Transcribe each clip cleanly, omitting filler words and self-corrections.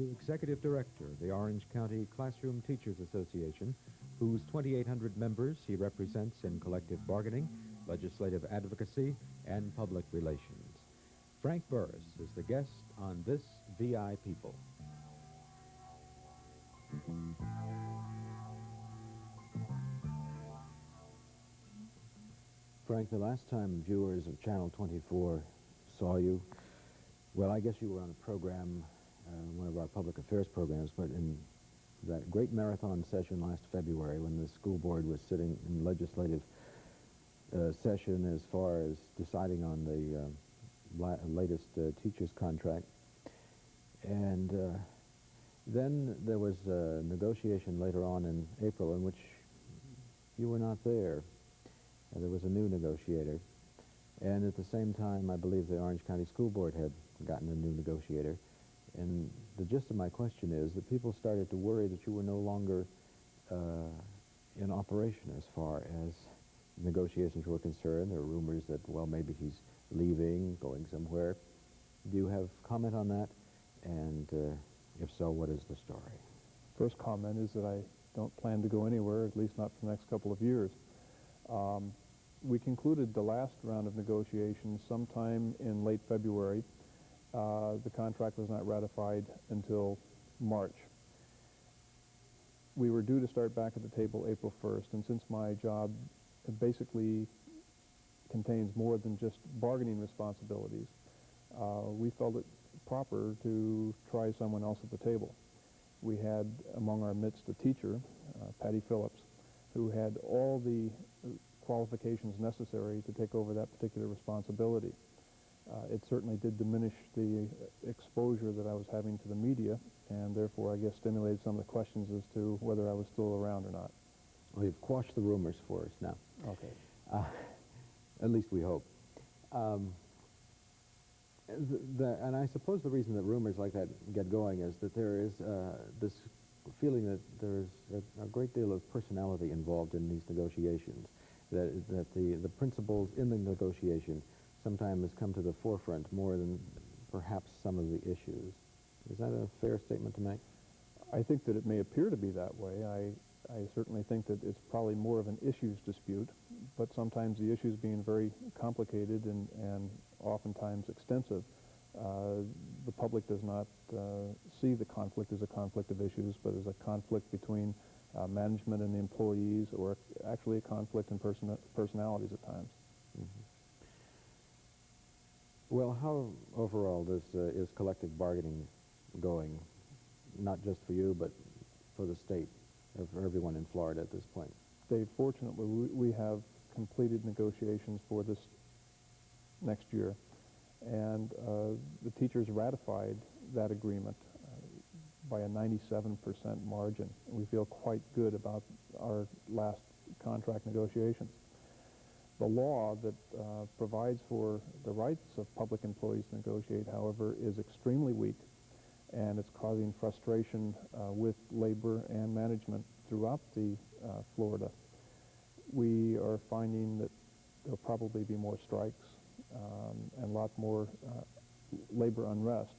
the executive director of the Orange County Classroom Teachers Association, whose 2,800 members he represents in collective bargaining, legislative advocacy, and public relations. Frank Burris is the guest on this VI People. Frank, the last time viewers of Channel 24 saw you, well, I guess you were on a program, one of our public affairs programs, but in that great marathon session last February when the school board was sitting in legislative session as far as deciding on the latest teacher's contract. And then there was a negotiation later on in April in which you were not there. There was a new negotiator. And at the same time, I believe the Orange County School Board had gotten a new negotiator. And the gist of my question is that people started to worry that you were no longer in operation as far as negotiations were concerned. There were rumors that, well, maybe he's leaving, going somewhere. Do you have comment on that? And if so, what is the story? First comment is that I don't plan to go anywhere, at least not for the next couple of years. We concluded the last round of negotiations sometime in late February. The contract was not ratified until March. We were due to start back at the table April 1st, and since my job basically contains more than just bargaining responsibilities, we felt it proper to try someone else at the table. We had among our midst a teacher, Patty Phillips, who had all the qualifications necessary to take over that particular responsibility. It certainly did diminish the exposure that I was having to the media, and therefore I guess stimulated some of the questions as to whether I was still around or not. Well, you've quashed the rumors for us now. Okay. At least we hope. And I suppose the reason that rumors like that get going is that there is this feeling that there's a great deal of personality involved in these negotiations, that the principles in the negotiation sometimes come to the forefront more than perhaps some of the issues. Is that a fair statement to make? I think that it may appear to be that way. I certainly think that it's probably more of an issues dispute, but sometimes the issues being very complicated and oftentimes extensive, the public does not see the conflict as a conflict of issues, but as a conflict between management and the employees, or actually a conflict in personalities at times. Mm-hmm. Well, how overall is collective bargaining going, not just for you, but for the state, or for everyone in Florida at this point? Dave, fortunately, we have completed negotiations for this next year, and the teachers ratified that agreement by a 97% margin. We feel quite good about our last contract negotiations. The law that provides for the rights of public employees to negotiate, however, is extremely weak, and it's causing frustration with labor and management throughout the Florida. We are finding that there'll probably be more strikes and a lot more labor unrest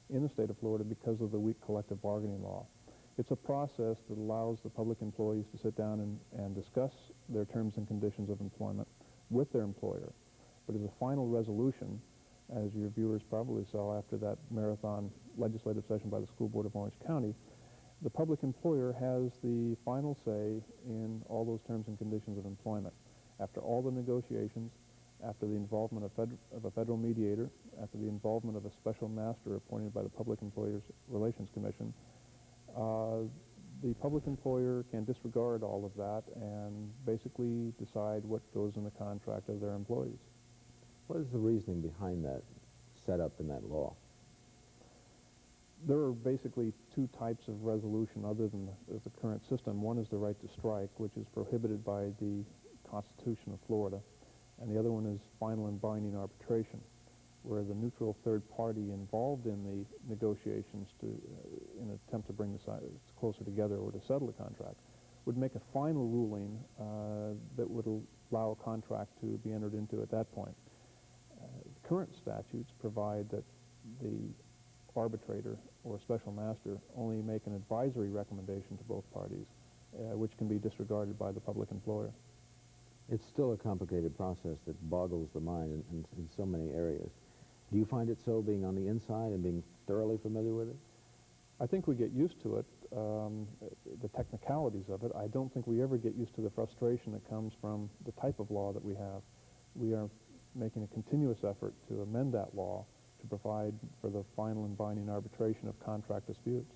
in the state of Florida because of the weak collective bargaining law. It's a process that allows the public employees to sit down and discuss their terms and conditions of employment with their employer. But as a final resolution, as your viewers probably saw after that marathon legislative session by the School Board of Orange County, the public employer has the final say in all those terms and conditions of employment. After all the negotiations, after the involvement of a federal mediator, after the involvement of a special master appointed by the Public Employers Relations Commission, the public employer can disregard all of that and basically decide what goes in the contract of their employees. What is the reasoning behind that set up in that law? There are basically two types of resolution other than the current system. One is the right to strike, which is prohibited by the Constitution of Florida, and the other one is final and binding arbitration, where the neutral third party involved in the negotiations in an attempt to bring the sides closer together or to settle a contract would make a final ruling that would allow a contract to be entered into at that point. Current statutes provide that the arbitrator or special master only make an advisory recommendation to both parties, which can be disregarded by the public employer. It's still a complicated process that boggles the mind in so many areas. Do you find it so, being on the inside and being thoroughly familiar with it? I think we get used to it, the technicalities of it. I don't think we ever get used to the frustration that comes from the type of law that we have. We are making a continuous effort to amend that law to provide for the final and binding arbitration of contract disputes.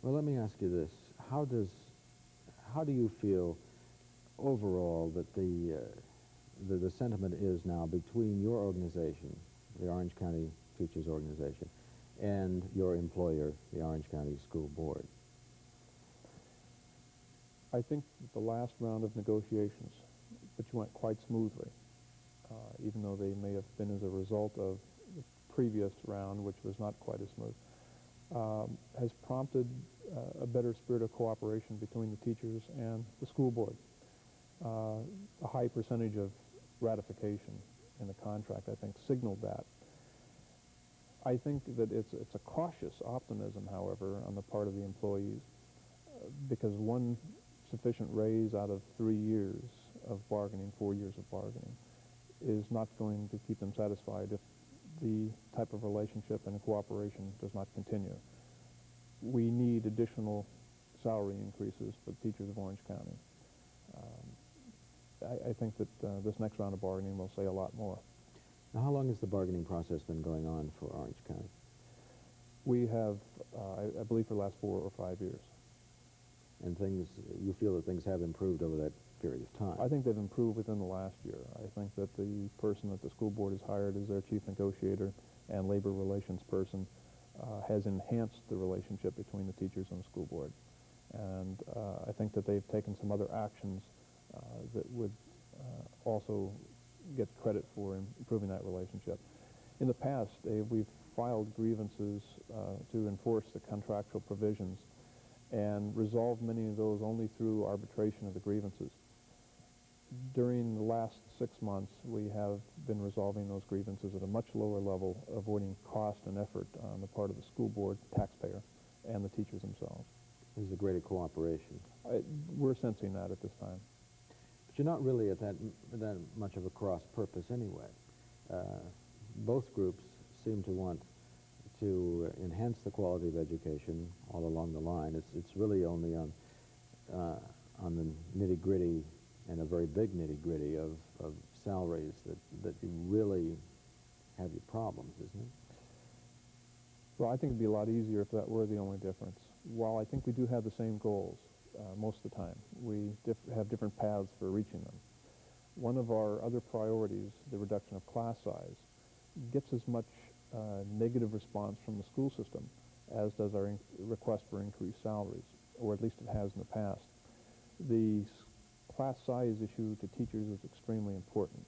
Well, let me ask you this. How do you feel overall that the sentiment is now between your organization, the Orange County Teachers Organization, and your employer, the Orange County School Board? I think that the last round of negotiations, which went quite smoothly, even though they may have been as a result of the previous round, which was not quite as smooth, has prompted a better spirit of cooperation between the teachers and the school board. A high percentage of ratification in the contract, I think, signaled that. I think that it's a cautious optimism, however, on the part of the employees, because one sufficient raise out of 3 years of bargaining, 4 years of bargaining, is not going to keep them satisfied if the type of relationship and cooperation does not continue. We need additional salary increases for the teachers of Orange County. I think that this next round of bargaining will say a lot more. Now, how long has the bargaining process been going on for Orange County? We have, I believe, for the last 4 or 5 years. And you feel that things have improved over that period of time? I think they've improved within the last year. I think that the person that the school board has hired as their chief negotiator and labor relations person has enhanced the relationship between the teachers and the school board. And I think that they've taken some other actions that would also get credit for improving that relationship. In the past, we've filed grievances to enforce the contractual provisions and resolved many of those only through arbitration of the grievances. During the last 6 months, we have been resolving those grievances at a much lower level, avoiding cost and effort on the part of the school board, taxpayer, and the teachers themselves. There's a greater cooperation. We're sensing that at this time. But you're not really at that much of a cross purpose anyway. Both groups seem to want to enhance the quality of education all along the line. It's really only on the nitty-gritty, and a very big nitty-gritty of salaries that you really have your problems, isn't it? Well, I think it'd be a lot easier if that were the only difference. While I think we do have the same goals most of the time, we have different paths for reaching them. One of our other priorities, the reduction of class size, gets as much negative response from the school system as does our request for increased salaries, or at least it has in the past. The class size issue to teachers is extremely important.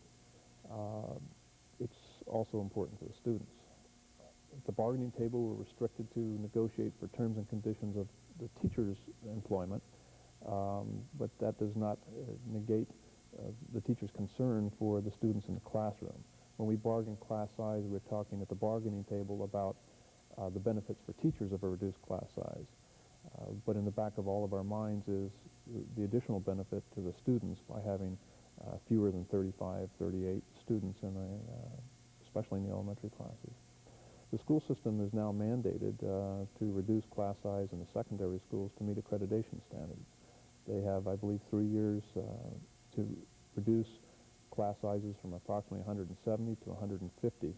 It's also important to the students. At the bargaining table, we're restricted to negotiate for terms and conditions of the teacher's employment, but that does not negate the teacher's concern for the students in the classroom. When we bargain class size, we're talking at the bargaining table about the benefits for teachers of a reduced class size. But in the back of all of our minds is the additional benefit to the students by having fewer than 35, 38 students, especially in the elementary classes. The school system is now mandated to reduce class size in the secondary schools to meet accreditation standards. They have, I believe, 3 years to reduce class sizes from approximately 170 to 150,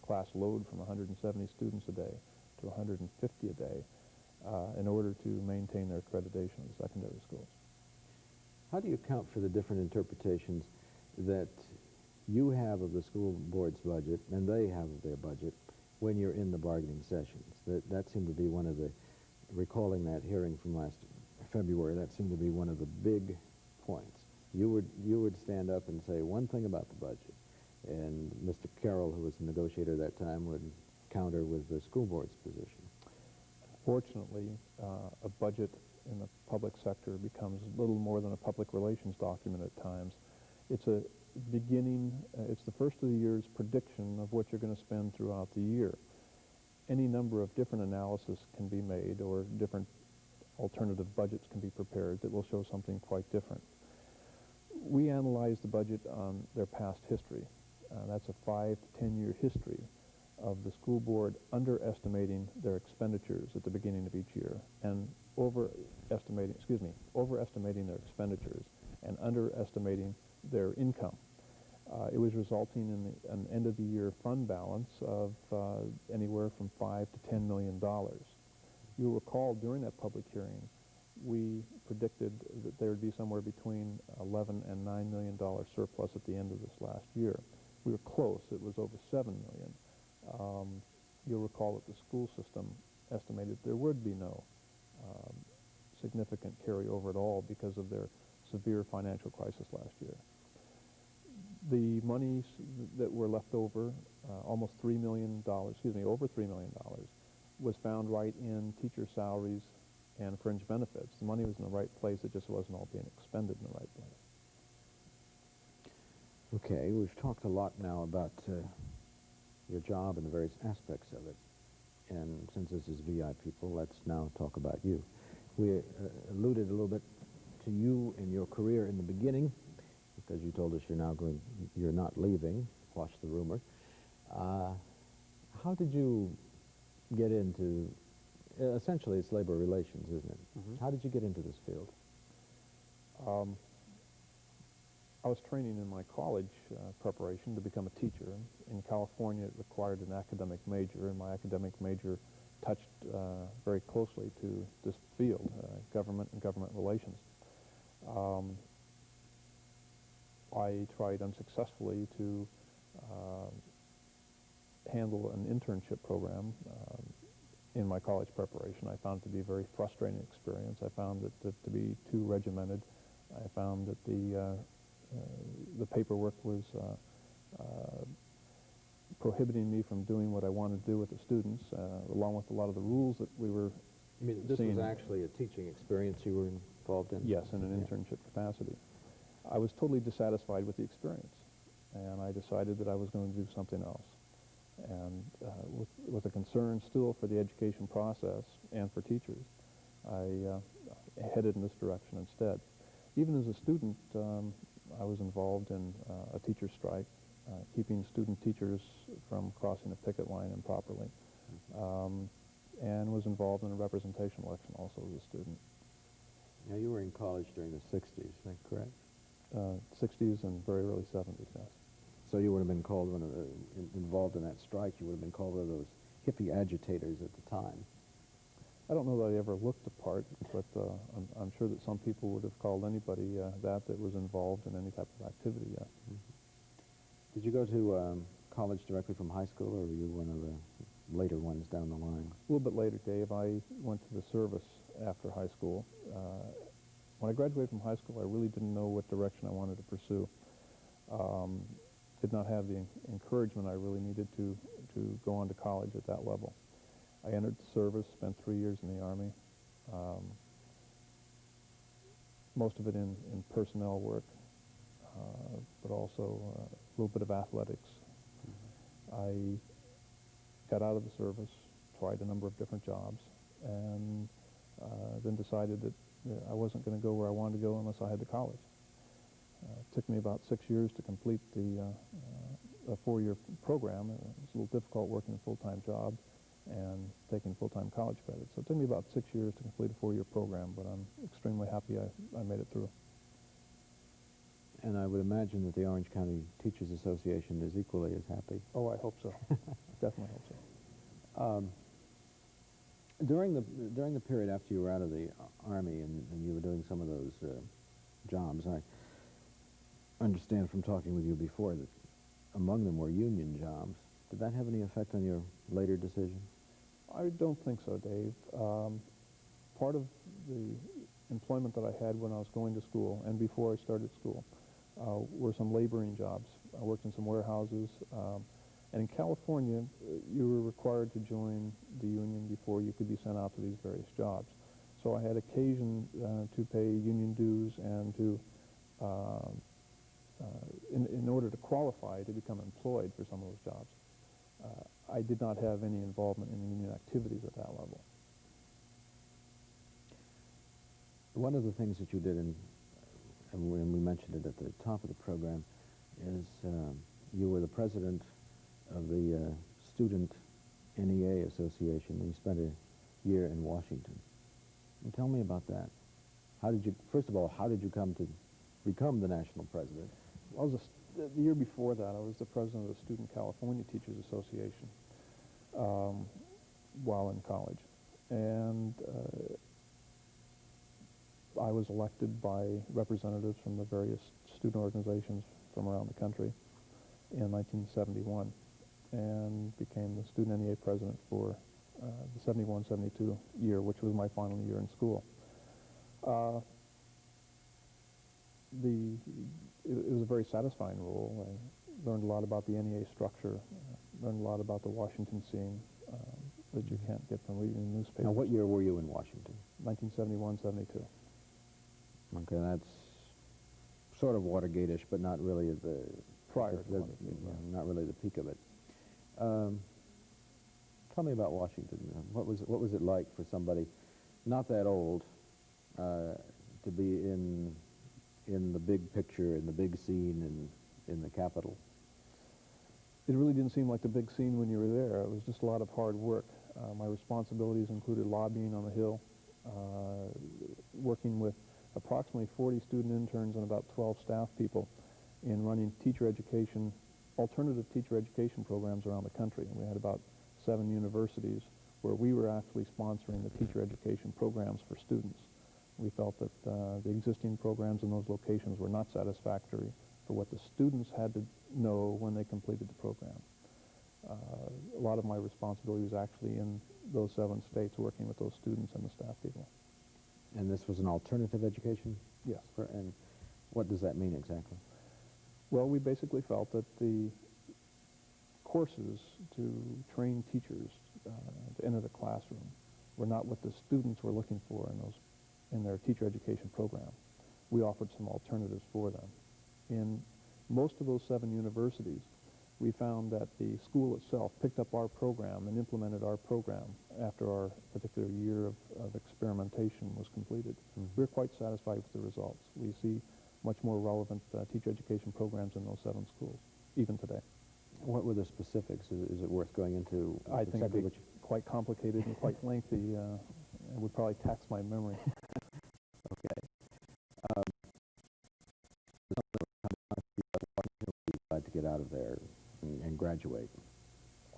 class load from 170 students a day to 150 a day in order to maintain their accreditation of the secondary schools. How do you account for the different interpretations that you have of the school board's budget and they have of their budget when you're in the bargaining sessions? That seemed to be one of the, recalling that hearing from last February, that seemed to be one of the big points. You would stand up and say one thing about the budget, and Mr. Carroll, who was the negotiator at that time, would counter with the school board's position. Fortunately, a budget in the public sector becomes little more than a public relations document at times. It's a beginning, it's the first of the year's prediction of what you're going to spend throughout the year. Any number of different analysis can be made, or different alternative budgets can be prepared that will show something quite different. We analyze the budget on their past history. That's a 5 to 10 year history of the school board underestimating their expenditures at the beginning of each year and overestimating their expenditures and underestimating their income. It was resulting in an end-of-the-year fund balance of anywhere from $5 to $10 million. You'll recall during that public hearing, we predicted that there would be somewhere between $11 and $9 million surplus at the end of this last year. We were close. It was over $7 million. You'll recall that the school system estimated there would be no significant carryover at all because of their severe financial crisis last year. The monies that were left over, almost $3 million, over $3 million, was found right in teacher salaries and fringe benefits. The money was in the right place, it just wasn't all being expended in the right place. Okay, we've talked a lot now about your job and the various aspects of it. And since this is VIPeople, let's now talk about you. We alluded a little bit to you and your career in the beginning, because you told us you're not leaving. Watch the rumor. How did you get into, essentially it's labor relations, isn't it? Mm-hmm. How did you get into this field? I was training in my college preparation to become a teacher. In California, it required an academic major, and my academic major touched very closely to this field, government and government relations. I tried unsuccessfully to handle an internship program in my college preparation. I found it to be a very frustrating experience. I found it to be too regimented. I found that the paperwork was prohibiting me from doing what I wanted to do with the students, along with a lot of the rules that we were You mean this was actually a teaching experience you were involved in? Yes, in an internship capacity. I was totally dissatisfied with the experience, and I decided that I was going to do something else. And with a concern still for the education process and for teachers, I headed in this direction instead. Even as a student, I was involved in a teacher strike, keeping student teachers from crossing a picket line improperly, and was involved in a representation election also as a student. Now, you were in college during the 60s, is that correct? 60s and very early 70s, yes. So you would have been called involved in that strike. You would have been called one of those hippie agitators at the time. I don't know that I ever looked the part, but I'm sure that some people would have called anybody that was involved in any type of activity, yes. Mm-hmm. Did you go to college directly from high school, or were you one of the later ones down the line? A little bit later, Dave. I went to the service after high school. When I graduated from high school, I really didn't know what direction I wanted to pursue. Did not have the encouragement I really needed to go on to college at that level. I entered the service, spent 3 years in the Army, most of it in personnel work, but also a little bit of athletics. I got out of the service, tried a number of different jobs, and then decided that I wasn't going to go where I wanted to go unless I had the college. It took me about 6 years to complete a 4-year program. It was a little difficult working a full-time job and taking full-time college credits. So it took me about 6 years to complete a 4-year program, but I'm extremely happy I made it through. And I would imagine that the Orange County Teachers Association is equally as happy. Oh, I hope so. Definitely hope so. During the period after you were out of the Army and you were doing some of those jobs, I understand from talking with you before that among them were union jobs. Did that have any effect on your later decision? I don't think so, Dave. Part of the employment that I had when I was going to school and before I started school were some laboring jobs. I worked in some warehouses. And in California, you were required to join the union before you could be sent out to these various jobs. So I had occasion to pay union dues and to in order to qualify to become employed for some of those jobs. I did not have any involvement in union activities at that level. One of the things that you did, and we mentioned it at the top of the program, is you were the president of the Student NEA Association, and you spent a year in Washington. And tell me about that. How did you, first of all, how did you come to become the national president? I was the year before that, I was the president of the Student California Teachers Association while in college. And I was elected by representatives from the various student organizations from around the country in 1971 and became the Student NEA president for the 71-72 year, which was my final year in school. It was a very satisfying role. I learned a lot about the NEA structure, learned a lot about the Washington scene that you can't get from reading the newspapers. Now, what year were you in Washington? 1971-72. Okay, that's sort of Watergate-ish, but not really the Prior to Watergate, yeah, not really the peak of it. Tell me about Washington. What was it like for somebody not that old to be in the big picture, in the big scene, in the Capitol? It really didn't seem like the big scene when you were there. It was just a lot of hard work. My responsibilities included lobbying on the Hill, working with approximately 40 student interns and about 12 staff people in running teacher education, alternative teacher education programs around the country. And we had about 7 universities where we were actually sponsoring the teacher education programs for students. We felt that the existing programs in those locations were not satisfactory for what the students had to know when they completed the program. A lot of my responsibility was actually in those 7 states working with those students and the staff people. And this was an alternative education? Yes. And what does that mean exactly? Well, we basically felt that the courses to train teachers to enter the classroom were not what the students were looking for in their teacher education program. We offered some alternatives for them. In most of those 7 universities, we found that the school itself picked up our program and implemented our program after our particular year of experimentation was completed. Mm-hmm. We're quite satisfied with the results. We see much more relevant teacher education programs in those 7 schools, even today. What were the specifics? Is it worth going into? I think it'd be quite complicated and quite lengthy. It would probably tax my memory. Okay. To get out of there and graduate.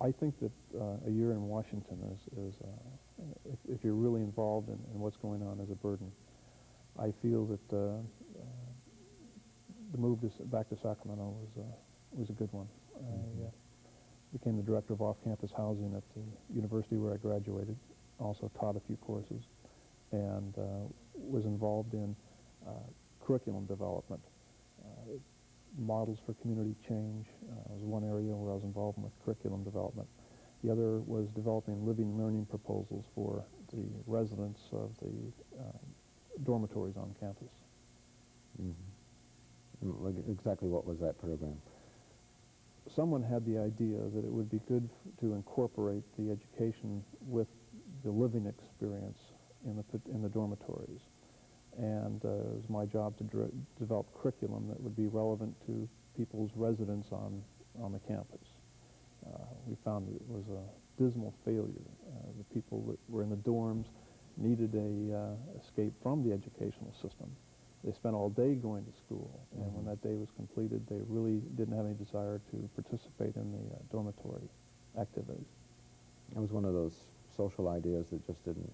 I think that a year in Washington is if you're really involved in what's going on, is a burden. I feel that the move back to Sacramento was a good one. Mm-hmm. I became the director of off-campus housing at the university where I graduated. Also taught a few courses and was involved in curriculum development. Models for community change was one area where I was involved with curriculum development. The other was developing living learning proposals for the residents of the dormitories on campus. Mm-hmm. Exactly what was that program? Someone had the idea that it would be good to incorporate the education with the living experience in the dormitories. And it was my job to develop curriculum that would be relevant to people's residence on the campus. We found that it was a dismal failure. The people that were in the dorms needed a escape from the educational system. They spent all day going to school, and when that day was completed, they really didn't have any desire to participate in the dormitory activities. It was one of those social ideas that just didn't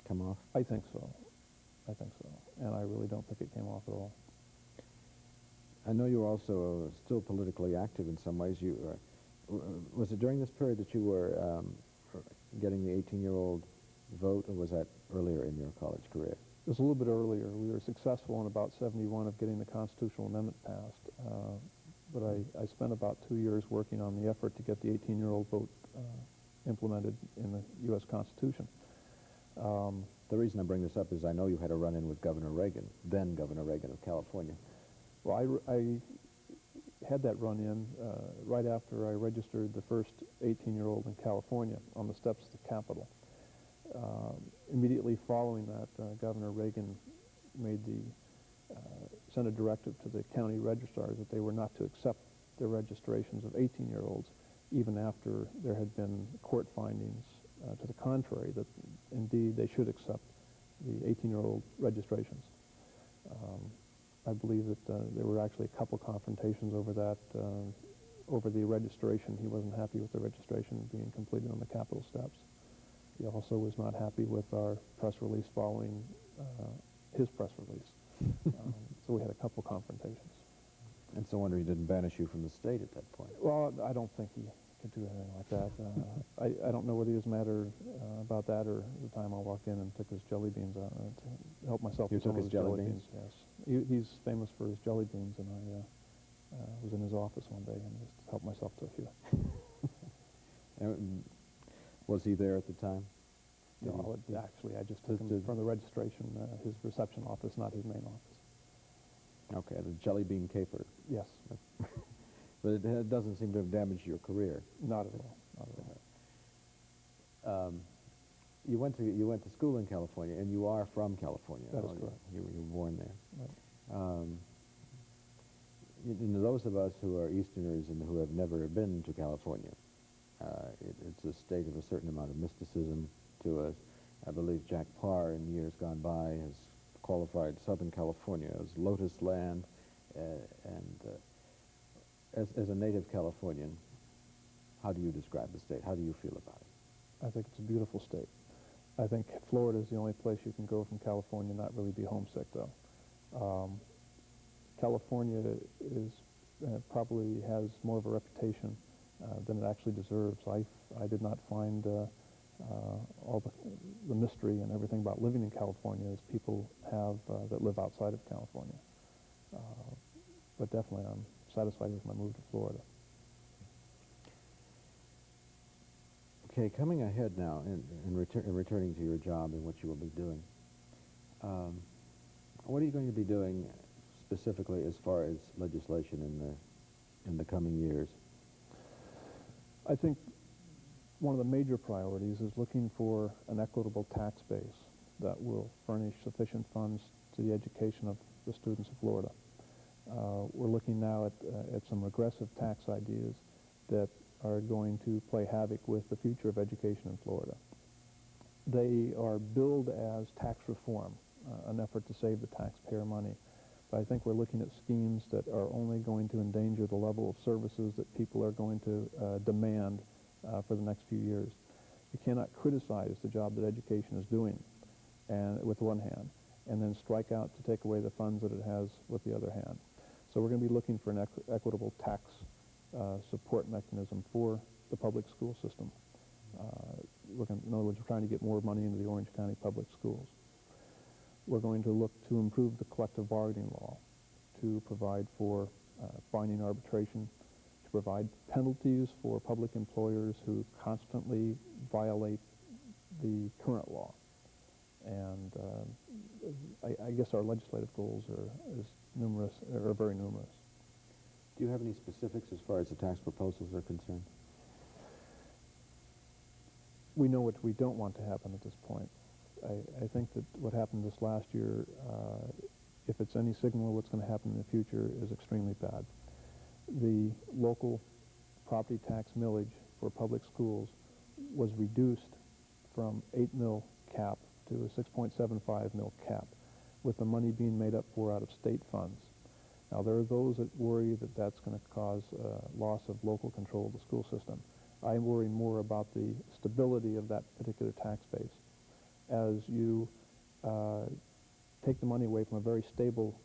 come off? I think so. I think so, and I really don't think it came off at all. I know you were also still politically active in some ways. Was it during this period that you were getting the 18-year-old vote, or was that earlier in your college career? It was a little bit earlier. We were successful in about 71 of getting the constitutional amendment passed, but I spent about 2 years working on the effort to get the 18-year-old vote implemented in the U.S. Constitution. The reason I bring this up is I know you had a run-in with Governor Reagan, then Governor Reagan of California. Well, had that run-in right after I registered the first 18-year-old in California on the steps of the Capitol. Immediately following that, Governor Reagan made sent a directive to the county registrars that they were not to accept the registrations of 18-year-olds, even after there had been court findings to the contrary, that indeed they should accept the 18-year-old registrations. I believe that there were actually a couple confrontations over that, over the registration. He wasn't happy with the registration being completed on the Capitol steps. He also was not happy with our press release following his press release. So we had a couple confrontations. And so I wonder he didn't banish you from the state at that point. Well, I don't think he could do anything like that. I don't know whether he was mad about that or the time I walked in and took his jelly beans to help myself. You to some took of his jelly beans? Yes. He's famous for his jelly beans, and I was in his office one day and just helped myself to a few. And was he there at the time? No, actually, I just took him from the registration, his reception office, not his main office. Okay, the jelly bean caper. Yes. But it doesn't seem to have damaged your career. Not at all. Not at all. You went to school in California, and you are from California. That is correct. You were born there. Right. Those of us who are Easterners and who have never been to California, it's a state of a certain amount of mysticism to us. I believe Jack Parr, in years gone by, has qualified Southern California as Lotus Land, as a native Californian, how do you describe the state? How do you feel about it? I think it's a beautiful state. I think Florida is the only place you can go from California and not really be homesick, though. California is probably has more of a reputation than it actually deserves. I did not find all the mystery and everything about living in California as people have that live outside of California. But definitely I'm satisfied with my move to Florida. Okay, coming ahead now and returning to your job and what you will be doing, what are you going to be doing specifically as far as legislation in the coming years? I think one of the major priorities is looking for an equitable tax base that will furnish sufficient funds to the education of the students of Florida. We're looking now at some regressive tax ideas that are going to play havoc with the future of education in Florida. They are billed as tax reform, an effort to save the taxpayer money. But I think we're looking at schemes that are only going to endanger the level of services that people are going to demand for the next few years. You cannot criticize the job that education is doing and with one hand, and then strike out to take away the funds that it has with the other hand. So we're going to be looking for an equitable tax support mechanism for the public school system. In other words, we're trying to get more money into the Orange County public schools. We're going to look to improve the collective bargaining law, to provide for binding arbitration, to provide penalties for public employers who constantly violate the current law. And I guess our legislative goals are very numerous. Do you have any specifics as far as the tax proposals are concerned? We know what we don't want to happen at this point. I think that what happened this last year, if it's any signal of what's going to happen in the future, is extremely bad. The local property tax millage for public schools was reduced from 8 mil cap to a 6.75 mil cap, with the money being made up for out of state funds. Now, there are those that worry that that's going to cause loss of local control of the school system. I worry more about the stability of that particular tax base. As you take the money away from a very stable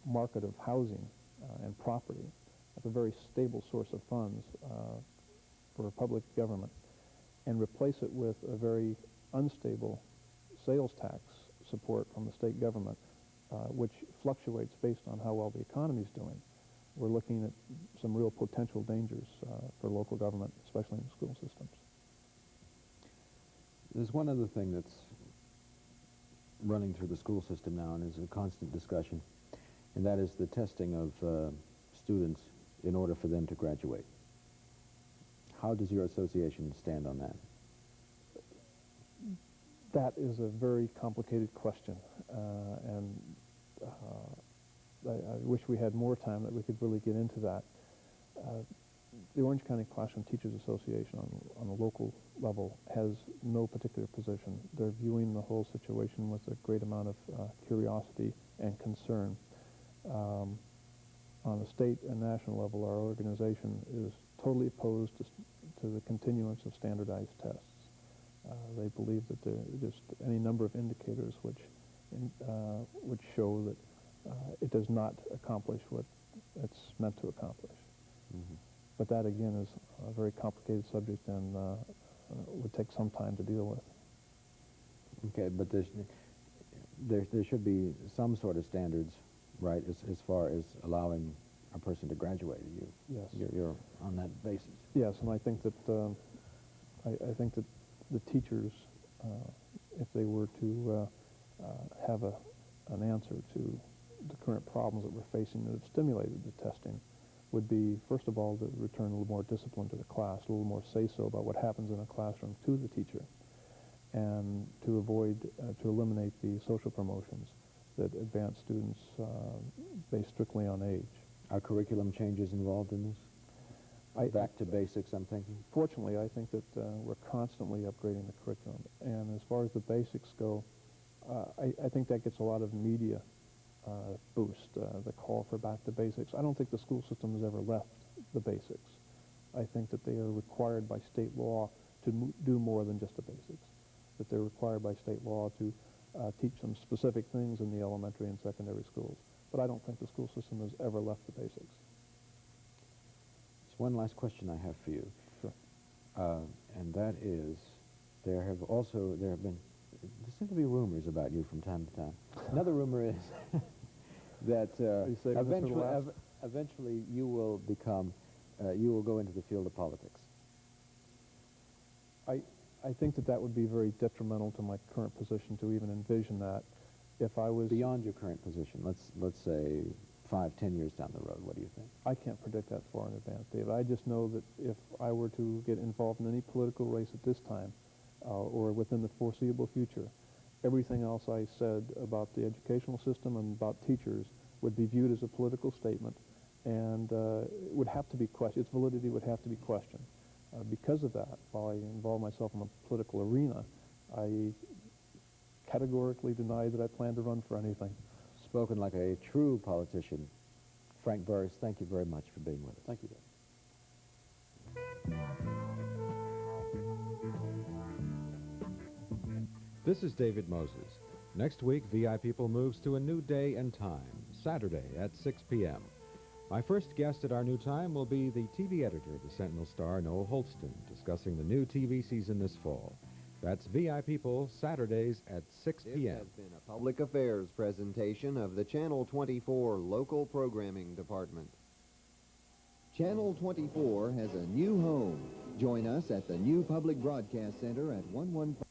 market of housing and property, that's a very stable source of funds for public government, and replace it with a very unstable sales tax support from the state government, which fluctuates based on how well the economy is doing. We're looking at some real potential dangers for local government, especially in the school systems. There's one other thing that's running through the school system now and is a constant discussion, and that is the testing of students in order for them to graduate. How does your association stand on that? That is a very complicated question, and I wish we had more time that we could really get into that. The Orange County Classroom Teachers Association on the local level has no particular position. They're viewing the whole situation with a great amount of curiosity and concern. On the state and national level, our organization is totally opposed to the continuance of standardized tests. They believe that there are just any number of indicators which show that it does not accomplish what it's meant to accomplish. Mm-hmm. But that, again, is a very complicated subject and would take some time to deal with. Okay, but there should be some sort of standards, right, as far as allowing a person to graduate. Yes. You're on that basis. Yes, and I think that I think that the teachers, if they were to have an answer to the current problems that we're facing that have stimulated the testing, would be, first of all, to return a little more discipline to the class, a little more say-so about what happens in a classroom to the teacher, and to avoid, to eliminate the social promotions that advance students based strictly on age. Are curriculum changes involved in this? Back to basics, I'm thinking? Fortunately, I think that we're constantly upgrading the curriculum. And as far as the basics go, I think that gets a lot of media boost, the call for back to basics. I don't think the school system has ever left the basics. I think that they are required by state law to do more than just the basics, that they're required by state law to teach some specific things in the elementary and secondary schools. But I don't think the school system has ever left the basics. One last question I have for you. Sure. And that is, there seem to be rumors about you from time to time. Another rumor is that eventually you will become, you will go into the field of politics. I think that would be very detrimental to my current position to even envision that. If I was beyond your current position, let's say 5-10 years down the road, what do you think? I can't predict that far in advance, David. I just know that if I were to get involved in any political race at this time, or within the foreseeable future, everything else I said about the educational system and about teachers would be viewed as a political statement, and it would have to be questioned. Its validity would have to be questioned. Because of that, while I involve myself in the political arena, I categorically deny that I plan to run for anything. Spoken like a true politician. Frank Burris, thank you very much for being with us. Thank you, Dave. This is David Moses. Next week, VIPeople moves to a new day and time, Saturday at 6 p.m. My first guest at our new time will be the TV editor of the Sentinel-Star, Noel Holston, discussing the new TV season this fall. That's VIPeople, Saturdays at 6 p.m. This has been a public affairs presentation of the Channel 24 Local Programming Department. Channel 24 has a new home. Join us at the new Public Broadcast Center at 115...